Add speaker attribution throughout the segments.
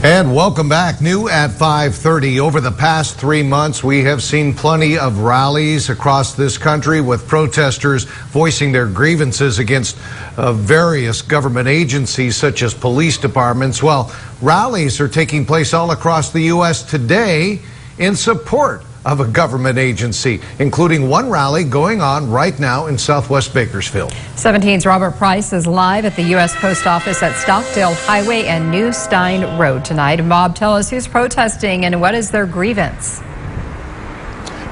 Speaker 1: And welcome back. New at 5:30. Over the past 3 months, we have seen plenty of rallies across this country with protesters voicing their grievances against various government agencies such as police departments. Well, rallies are taking place all across the U.S. today in support of a government agency, including one rally going on right now in Southwest Bakersfield.
Speaker 2: 17's Robert Price is live at the U.S. Post Office at Stockdale Highway and New Stein Road tonight. Bob, tell us who's protesting and what is their grievance?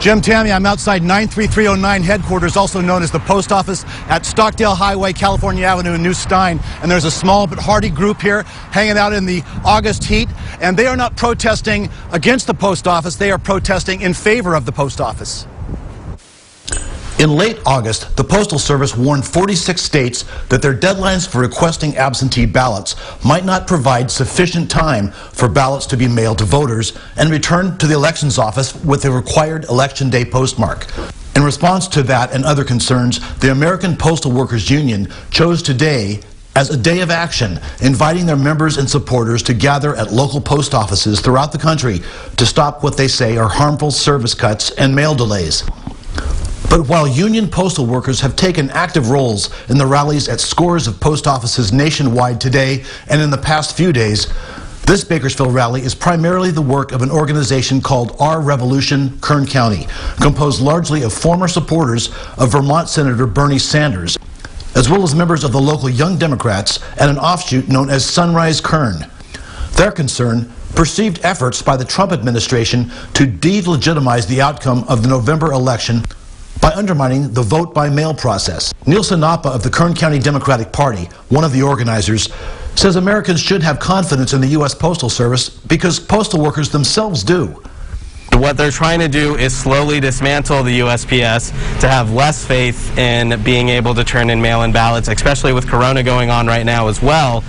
Speaker 3: Jim, Tammy, I'm outside 93309 headquarters, also known as the Post Office at Stockdale Highway, California Avenue in New Stein. And there's a small but hearty group here hanging out in the August heat. And they are not protesting against the Post Office. They are protesting in favor of the Post Office. In late August, the Postal Service warned 46 states that their deadlines for requesting absentee ballots might not provide sufficient time for ballots to be mailed to voters and returned to the elections office with the required Election Day postmark. In response to that and other concerns, the American Postal Workers Union chose today as a day of action, inviting their members and supporters to gather at local post offices throughout the country to stop what they say are harmful service cuts and mail delays. But while union postal workers have taken active roles in the rallies at scores of post offices nationwide today and in the past few days, this Bakersfield rally is primarily the work of an organization called Our Revolution Kern County, composed largely of former supporters of Vermont Senator Bernie Sanders, as well as members of the local Young Democrats and an offshoot known as Sunrise Kern. Their concern: perceived efforts by the Trump administration to delegitimize the outcome of the November election by undermining the vote-by-mail process. Neil Sinapa of the Kern County Democratic Party, one of the organizers, says Americans should have confidence in the U.S. Postal Service because postal workers themselves do.
Speaker 4: What they're trying to do is slowly dismantle the USPS to have less faith in being able to turn in mail-in ballots, especially with Corona going on right now as well.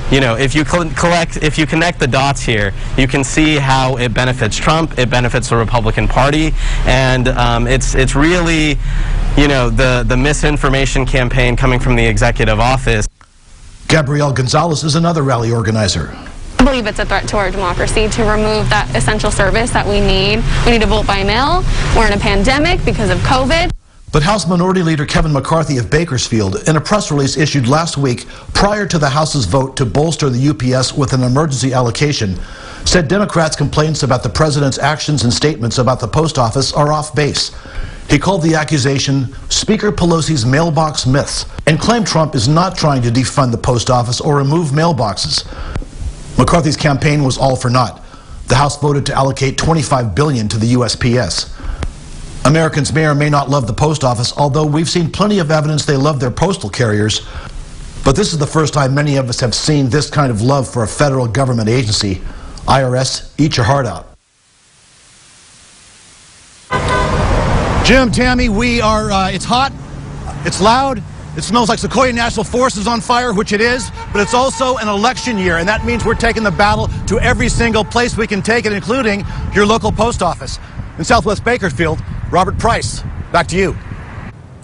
Speaker 4: You know, if you connect the dots here, you can see how it benefits Trump, it benefits the Republican Party, and it's really, you know, the misinformation campaign coming from the executive office.
Speaker 3: Gabrielle Gonzalez is another rally organizer.
Speaker 5: I believe it's a threat to our democracy to remove that essential service that we need. We need to vote by mail. We're in a pandemic because of COVID.
Speaker 3: But House Minority Leader Kevin McCarthy of Bakersfield, in a press release issued last week prior to the House's vote to bolster the UPS with an emergency allocation, said Democrats' complaints about the president's actions and statements about the post office are off base. He called the accusation Speaker Pelosi's mailbox myths and claimed Trump is not trying to defund the post office or remove mailboxes. McCarthy's campaign was all for naught. The House voted to allocate $25 billion to the USPS. Americans may or may not love the post office, although we've seen plenty of evidence they love their postal carriers. But this is the first time many of us have seen this kind of love for a federal government agency. IRS, eat your heart out. Jim, Tammy, we are, it's hot, it's loud. It smells like Sequoia National Forest is on fire, which it is, but it's also an election year, and that means we're taking the battle to every single place we can take it, including your local post office. In Southwest Bakersfield, Robert Price, back to you.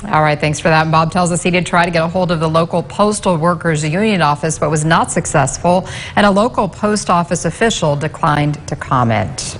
Speaker 2: All right, thanks for that. Bob tells us he did try to get a hold of the local Postal Workers Union office, but was not successful, and a local post office official declined to comment.